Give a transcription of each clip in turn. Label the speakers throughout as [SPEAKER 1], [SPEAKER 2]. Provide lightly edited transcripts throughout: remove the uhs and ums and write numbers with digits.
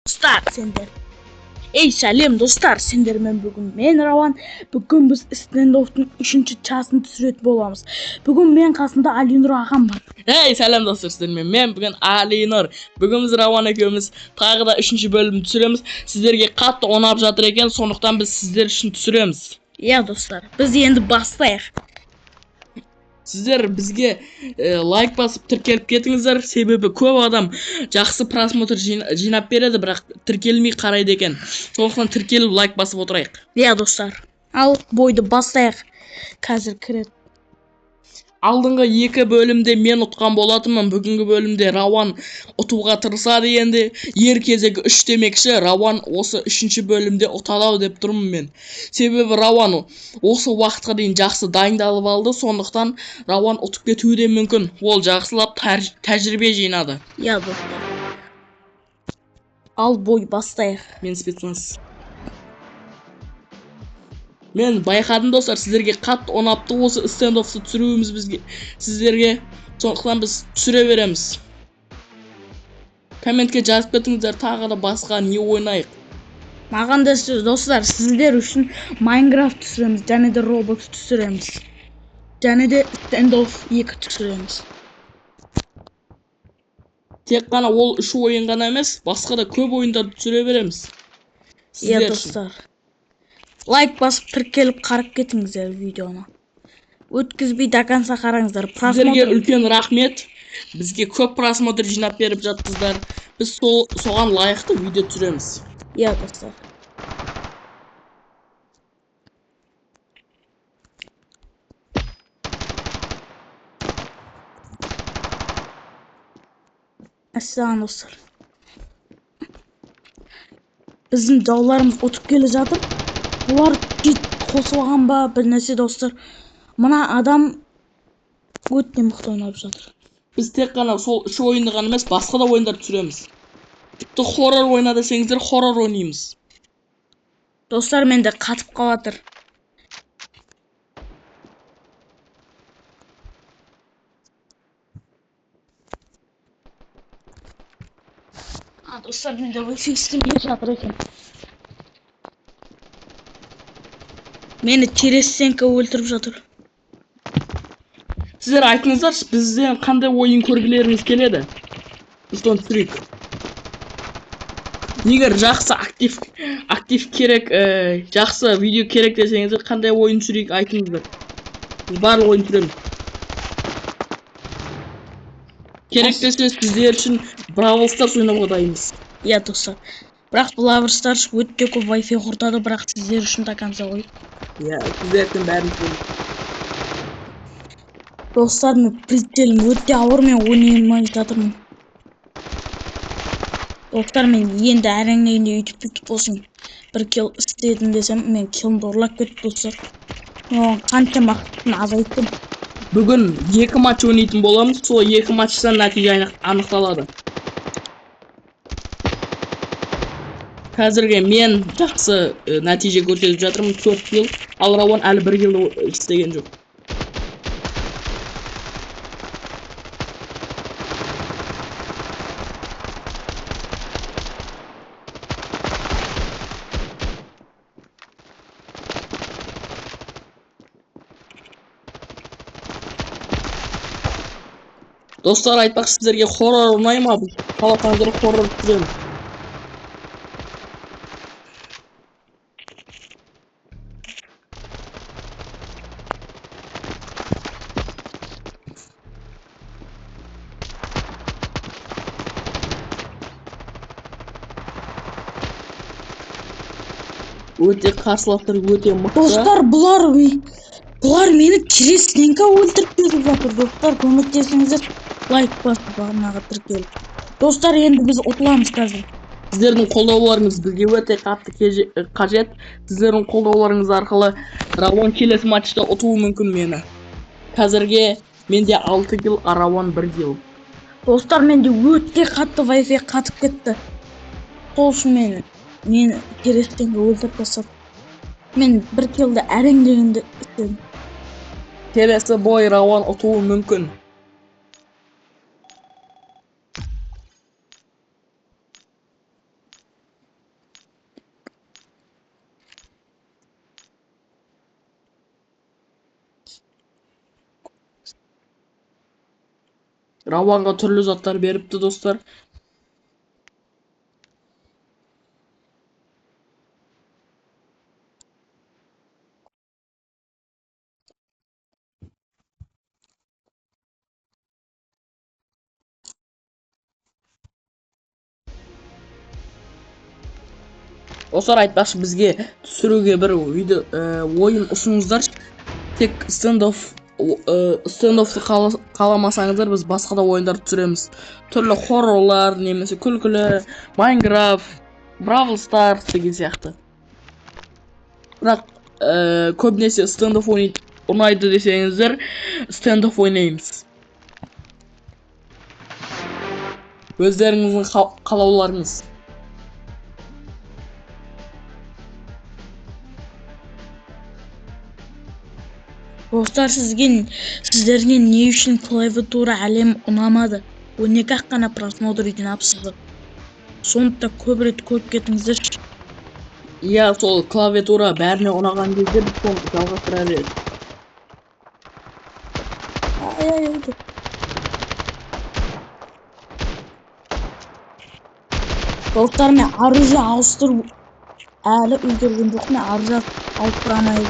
[SPEAKER 1] Dostlar sендер. Ey сәлем достар, сендермен бүгін мен Рауан. Бүгін біз стендофтың 3-ші часын түсіретін боламыз. Бүгін мен қасында Алинұр ағам бар.
[SPEAKER 2] Ей, сәлем достар, сіздермен мен бүгін Алинұр. Бүгін біз Рауан екеуміз тағы да 3-ші бөлімді түсіреміз. Сіздерге қатты ұнап жатыр екен, сондықтан біз сіздер үшін түсіреміз.
[SPEAKER 1] Иә достар, біз енді бастайық.
[SPEAKER 2] Сіздер бізге лайк басып тіркеліп кетіңіздер, себебі көп адам жақсы просмотр жинап береді, бірақ тіркелмей қарайды екен. Сондықтан тіркеліп лайк басып отырайық.
[SPEAKER 1] Иә достар, ал бойды бастайық. Қазір кіреді.
[SPEAKER 2] Алдыңғы 2 бөлімде мен ұтқан болатынмын, бүгінгі бөлімде Рауан ұтуға тырысады енді. Ер кезегі 3 демекші, Рауан осы 3-ші бөлімде ұтады деп тұрмын мен. Себебі Рауан осы уақытқа дейін жақсы дайындалып алды, сондықтан Рауан ұтып кетуі де мүмкін. Ол жақсылап тәжірибе жинады.
[SPEAKER 1] Иә достар. Ал бой бастайық.
[SPEAKER 2] Мен спецназ. Мен байқадым достар, сіздерге қатты ұнапты осы стендофты түсіруіміз бізге сіздерге, сондықтан біз түсіре береміз. Комментке жазып кетіңіздер, тағы да басқа не ойнайық.
[SPEAKER 1] Маған да достар, сіздер үшін Майнкрафт түсіреміз, және де Roblox түсіреміз. Және де стендоф 2 түсіреміз.
[SPEAKER 2] Тек қана ол 3 ойын ғана емес, басқа да көп ойындарды түсіре береміз.
[SPEAKER 1] Иә достар. Лайк басып тіркеліп қарап кетіңіздер видеоны. Өткізбей до конца қараңыздар.
[SPEAKER 2] Сіздерге үлкен рахмет. Бізге көп просмотр жинап беріп жатсыздар. Біз соған лайықты видео түсіреміз.
[SPEAKER 1] Иә достар. Ассалам достар. Біздің жауларымыз ұтып келе жатыр. Бұлар қосылған ба бір нәрсе достар. Мына адам өте мықты ойнап жатыр.
[SPEAKER 2] Біз тек қана сол 3 ойынды ғана емес, басқа да ойындар түсіреміз. Тіпті хоррор ойна десеңіздер, хоррор ойнаймыз.
[SPEAKER 1] Достар, менде қатып қалатыр. Достар, менде Wi-Fi істемей жатыр екен. Мені Тересенко өлтіріп жатыр.
[SPEAKER 2] Сіздер айтыңыздаршы, бізден қандай ойын көргілеріңіз келеді? Біз соны түсірейік. Егер жақсы актив керек, жақсы видео керек десеңіздер, қандай ойын түсірейік айтыңыздар. Біз барлық ойын түсіреміз. Керек десе сіздер үшін Brawl Stars ойнауға дайынбыз.
[SPEAKER 1] Иә достар. Бірақ Brawl Stars өте көп Wi-Fi құртады, бірақ сіздер үшін до конца ғой.
[SPEAKER 2] Иә, сіздердің бәрін көрейік.
[SPEAKER 1] Достар, мен прицелім өте ауыр, мен ойнамай жатырмын. Достар, мен енді әреңнегенде үйтіп болсын. Бір килл істедім десем, мен киллімді ұрлап кетті достар. Қанша мақсатын азайттым.
[SPEAKER 2] Бүгін 2 матч ойнайтын боламыз, сол 2 матчтан нәтиже анықталады. Қазірге мен жақсы нәтиже көрсетіп жатырмын, 4 килл, ал Рауан әлі 1 килл істеген жоқ. Достар, айтпақшы сіздерге хоррор ұнай ма? Қаласаңыздар хоррор түсіреміз. Өте қарсыластар өте мықты.
[SPEAKER 1] Достар, бұлар мені Тересенко өлтіріп беріп жатыр. Достар, көмектесіңіздер. Лайк басып бағанағы тіркеліп. Достар, енді біз ұтыламыз қазір.
[SPEAKER 2] Сіздердің қолдауларыңыз бізге өте қатты қажет. Сіздердің қолдауларыңыз арқылы Рауан келесі матчта ұтуы мүмкін мені. Қазірге менде 6 килл, Рауан 1 килл.
[SPEAKER 1] Достар, менде өте қатты Wi-Fi қатып кетті. Сол үшін мені Тересенко өлтіріп тастады. Мен 1 киллді әреңдегенде істедім.
[SPEAKER 2] Келесі бой Рауан ұтуы мүмкін. Раванға түрлі заттар беріпті достар. Достар, айтпақшы, бізге түсіруге бір видео ойын ұсыныңыздар. Тек стендофты қаламасаңыздар, біз басқа да ойындар түсіреміз. Түрлі хоррорлар, немесе күлкілі, Майнкрафт, Бравл Старс деген сияқты. Бірақ көбінесе стендоф ұнайды десеңіздер, стендоф ойнаймыз. Өздеріңіздің қалауларыңыз.
[SPEAKER 1] Достар, сіздерге не үшін клавиатура әлем ұнамады? 12 қана просмотр үйден апсызды. Сондықта көп рет көріп кетіңіздерші.
[SPEAKER 2] Иә, сол клавиатура бәріне ұнаған кезде біз соны жалғастыра береді.
[SPEAKER 1] Достар, мен оружие ауыстыру әлі үлгерген жоқ. Мен оружие ауыстыра алмай.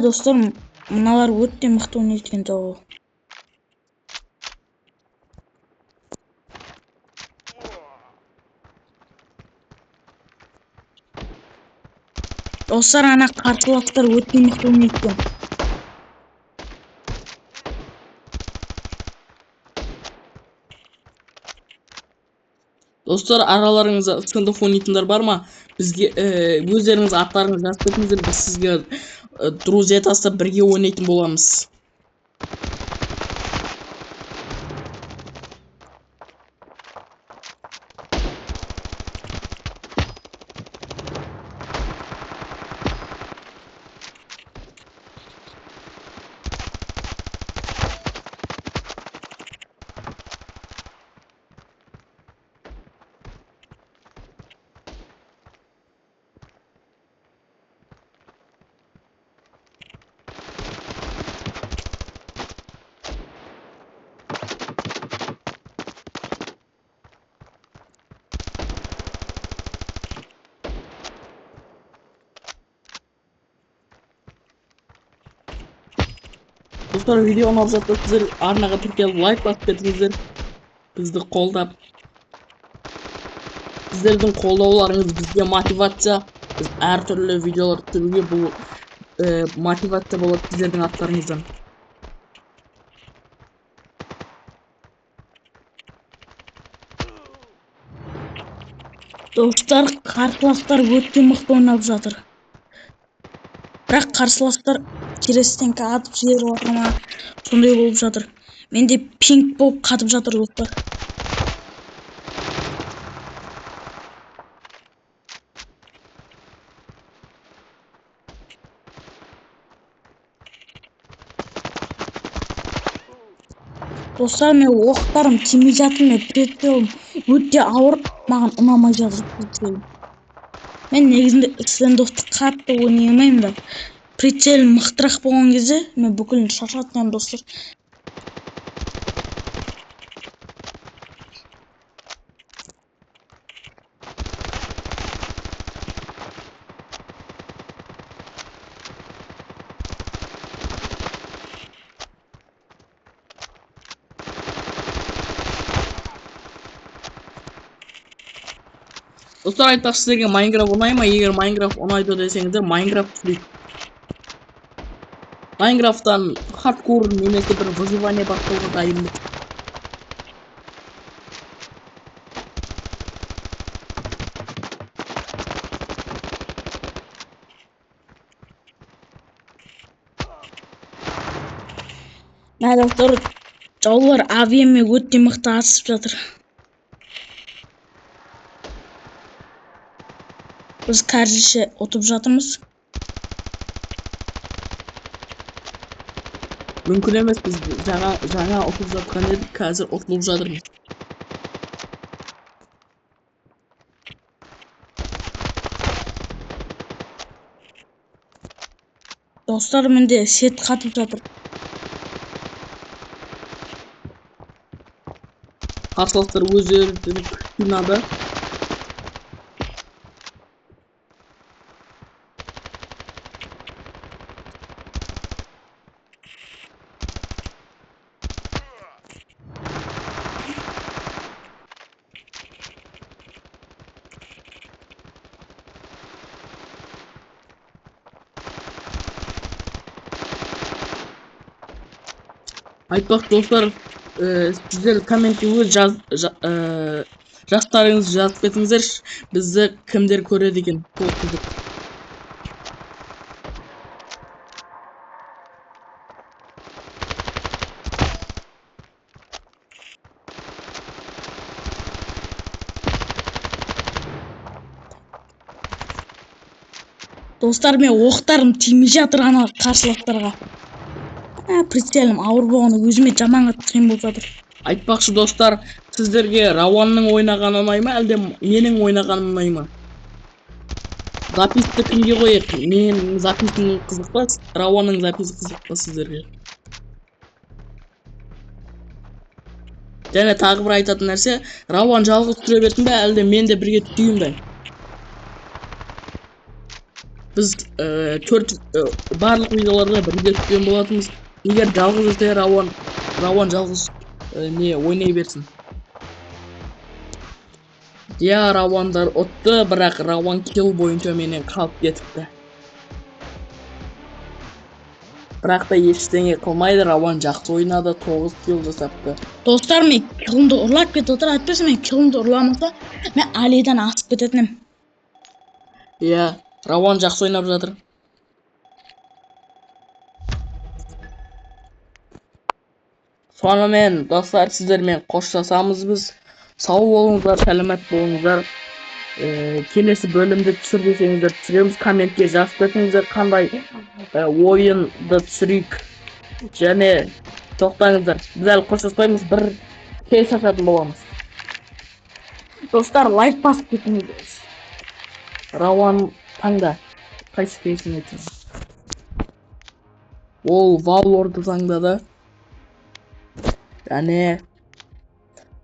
[SPEAKER 1] Достар, мыналар өте мықты ойнайды екен ғой. Достар, ана қарсыластар өте мықты ойнайды екен.
[SPEAKER 2] Достар, араларыңызда стендоф ойнайтындар бар ма? Бізге өздеріңіз аттарыңызды жазып кетіңіздер, біз сізге друзья тастап бірге ойнайтын боламыз. Достар, видео ұнап жатса, сіздер арнаға тіркеліп лайк басып кетіңіздер, бізді қолдап. Сіздердің қолдауларыңыз бізге мотивация. Біз әртүрлі видеолар түсіруге бұл мотивация болады сіздердің аттарыңыздан.
[SPEAKER 1] Достар, қарсыластар өте мықты ойнап жатыр. Бірақ қарсыластар керестенке атып жіберіп жатыр ма, сондай болып жатыр. Менде пинг болып қатып жатыр, достар. Достар, мен оқтарым тимей жатыр, мен прицелім өте ауыр, маған ұнамай жатыр прицелім. Мен негізінде стендофты қатты ойнай алмаймын да. Прицелім мықтырақ болған кезде мен бүкіл шаршатамын, достар.
[SPEAKER 2] Достар, айтпақшы, сіздерге Майнкрафт ұнай ма? Егер Майнкрафт ұнайды десеңіздер, Майнкрафт түсірейік. Майнкрафттан хардкор немесе бір выживание бастауға дайынбыз.
[SPEAKER 1] Достар, жаулар авиамен өте мықты атысып жатыр. Біз қазірше ұтып жатырмыз.
[SPEAKER 2] Мүмкін емес, біз жаңа ұтып жатқан едік, қазір ұтылып жатырмыз.
[SPEAKER 1] Достар, менде сет қатып жатыр.
[SPEAKER 2] қарсыластар өздері қинады. Айтпақ достар, сіздер комментте өз жастарыңызды жазып кетіңіздерші, бізді кімдер көреді екен. Ол қызық.
[SPEAKER 1] Достар, мен оқтарым тимей жатыр ана қарсыластарға. Прицелім ауыр болғаны өзіме жаман қатты қиын болып жатыр.
[SPEAKER 2] Айтпақшы достар, сіздерге Рауанның ойнағаны ұнай ма, әлде менің ойнағаным ұнай ма? Записті кімге қояйық? Менің записім қызық па, Рауанның записі қызық па сіздерге? Және тағы бір айтатын нәрсе, Рауан жалғыз түре берсін бе, әлде мен де бірге түсейін бе? Біз барлық видеоларға бірге түскен болатынбыз. Егер жалғыз өте Рауан жалғыз ойнай берсін. Рауандар отты, бірақ Рауан килл бойынша менен қалып кетіпті. Бірақ та ештеңе қылмайды, Рауан жақсы ойнады, 9 килл жасапты.
[SPEAKER 1] Достар, мен киллімді ұрлап кетіп отыр. Айтпаса, мен киллімді ұрламаса, мен Алидан асып кететінім.
[SPEAKER 2] Рауан жақсы ойнап жатыр. Сонымен достар, сіздермен қоштасамыз біз. Сау болыңыздар, сәлемет болыңыздар. Келесі бөлімді түсір десеңіздер түсіреміз. Комментке жазып кетіңіздер, қандай ойынды түсірейік. Және тоқтаңыздар. Біз әлі қоштаспаймыз, бір кейс ашатын боламыз.
[SPEAKER 1] Достар, лайк басып кетіңіздер.
[SPEAKER 2] Рауан таңда қайсы кейсін етсін? Ол Валорды таңдады. Және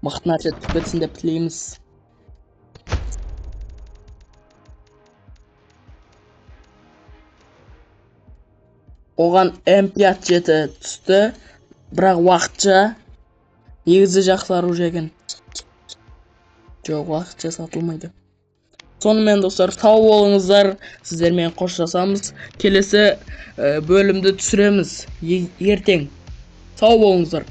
[SPEAKER 2] мықты нәрсе түсіп кетсін деп тілейміз. Оған MP7 түсті, бірақ уақытша, негізі жақсару жеген. Жоқ, уақытша сатылмайды. Сонымен достар, сау болыңыздар, сіздермен қоштасамыз. Келесі бөлімді түсіреміз ертең. Сау болыңыздар.